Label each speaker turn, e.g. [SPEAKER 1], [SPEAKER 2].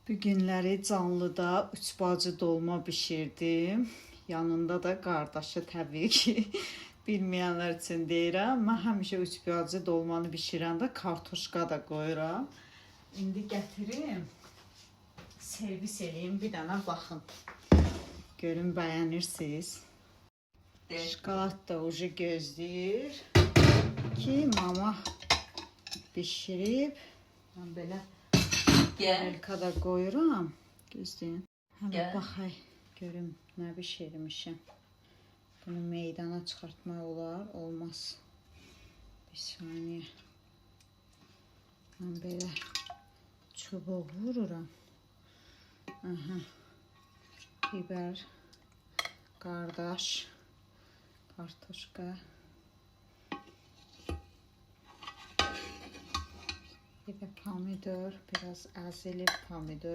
[SPEAKER 1] Bu günləri canlıda üç bacı dolma bişirdim. Yanında da qardaşı təbii ki. Bilməyənlər üçün deyirəm. Mən həmişə üç bacı dolmanı bişirəndə kartoşka da qoyuram. İndi gətirim. Servis eləyim. Bir dənə baxın. Görün bəyənirsiniz. Şokolad da ucu gözləyir ki, mama bişirib. Mən belə Elkada qoyuram. Gözləyin. Hələ baxay. Görüm nə bişirmişəm. Bunu meydana çıxartmaq olar, olmaz. Bir saniyə. Mən belə çubuq vururam. Aha. Biber, qardaş, kartoşka. Bir de pomidor, biraz əzilib pomidor.